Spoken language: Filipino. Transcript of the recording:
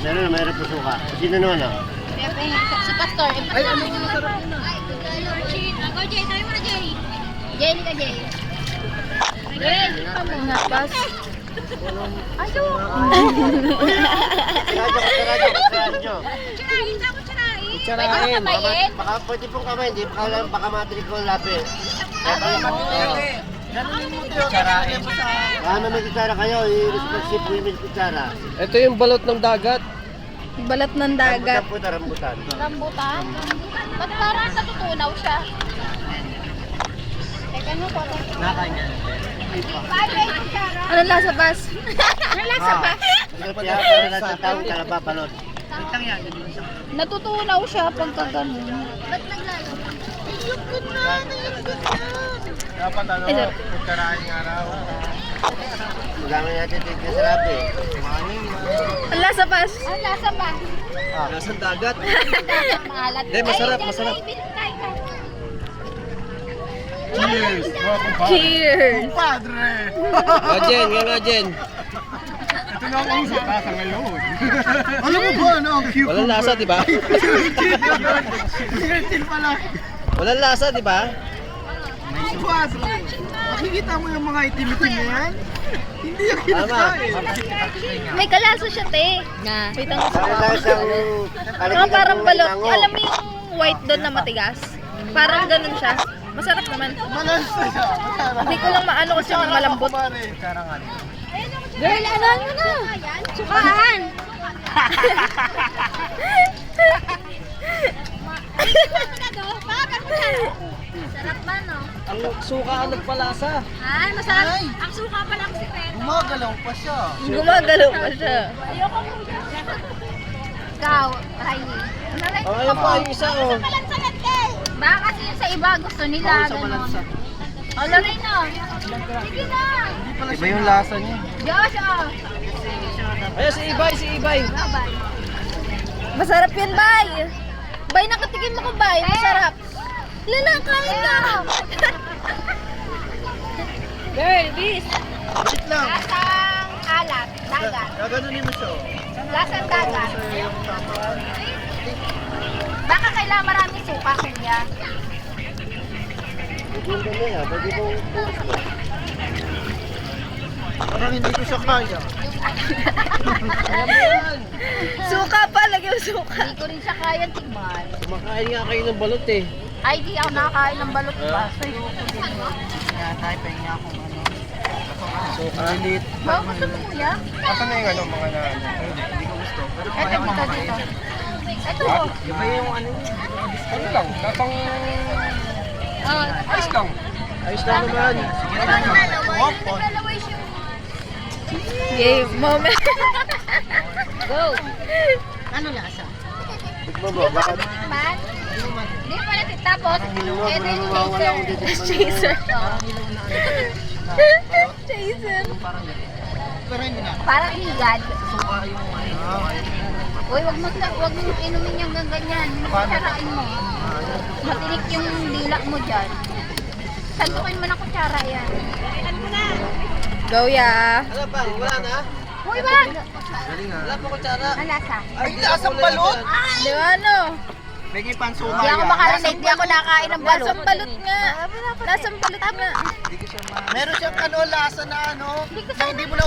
Meron po suka. Sino naman ah? Si Pastor. Ay, ano yung masarap yun ah? Ako, Jay. Tayo mo na, Jay. Jay, ka, Jay. Jay, muna, Pas. Ayo. Radyo. Kutsarain na, kutsarain. Kutsarain. Baka pwede pong kamay, hindi baka matrik ko labi. Ganunin mo ito. Kutsarain. Baka may kutsara kayo, i-respect po yung kutsara. Ito yung balot ng dagat. Balat ng dagat. Rambutan. Rambutan. Ba't parang natutunaw siya? Teka no, po. Nakain niya. Anong lasa, Pas? Ano lasa ba? Kaya para na sa taong kalaba balot. Natutunaw siya pagka ganun. Ba't naglalaro? Dapat ano, Ay, sir. kutsarain nga raw. Magamit natin dito sa labi. Ang lasa, Pas? Ano lasa ba? Lasang dagat. Maalat. Hindi, masarap, Ay, masarap. Jay, tayo ka. Cheers! Cheers! Padre! Jen, nga Jen. Ito na ang uso. Lasa ngayon. Alam mo ba ano ang cucumber? Walang lasa, di ba? Virgin pala. Walang lasa, di ba? Padre! Makikita mo yung mga itim-itim na yan? Hindi yung kinakain. May kalasa siya, te. Nga. Wait, ang Para lang siyang Mga parang balot. Alam mo yung white doon na matigas? Parang ganun siya. Masarap naman. Malasa siya. Hindi ko lang maano kasi yung malambot. Karangan. Girl, ano na? Sukaan! Sarap ba, no? Ang suka ang nagpalasa. Ah, masarap. Ang suka pa lang si Pen. Gumagalaw pa siya. Gumagalaw pa siya. Ayoko mo dyan. Ikaw, Riley. Oh, ayun pa yung isa oh. Salat-salat eh. Baka kasi yung sa iba gusto nila. Ganon. O, Lorraine, no? Sige na. Iba yung lasa niya. Josh, oh. Ayun si Ibay, si Ibay. Bye-bye. Masarap yan, Bay. Bay, nakatikim ako, Bay. Masarap. Lala, kain ka. Girl, bis. Wait lang. Lasang alat, dagat. Gaganunin mo siya oh. Lasang dagat. Baka kailangan marami suka kanya. Pwede mo yan, pwede mo Parang hindi ko siya kaya. Suka pa, lagyan mo suka. Hindi ko rin siya kaya tigman. Kumakain nga kayo ng balot eh. Ay, di ako nakakain ng balot ba? So, yung Kaya tayo pahinga akong ano. Suka. Lilit. ba, gusto mo kuya? Asan na yung ano mga na ano? Hindi ko gusto. Pero Ito, dito. Ito. Iba yung ano. Ano lang? Lasang ayos lang. Ayos lang naman. Sige lang. Naglalaway siya. Yay, moment. Go. Ano lasa? Tikman mo, baka Man? Hindi pa natin tapos. hinuwa Ito mo na yung mawawala chaser. kung dito. Chaser. Oo. Jason. Pero hindi na. Parang higad. Suka yung ano. Uy, wag mo inumin yung ganyan. Kutsarain mo. Matinik yung dila mo dyan. Santukin mo ng kutsara yan. Go, ya. Ano pa? Wala na? Uy, wag! Galing ha. Wala pa kutsara. Ang lasa. Ay, lasang balot? Di ba, ano? May pansuka. Hindi ako makarinig. Hindi ako nakain ng balot. Lasang balot nga. Lasang balot nga. Meron siyang ano, lasa na ano, na hindi mo na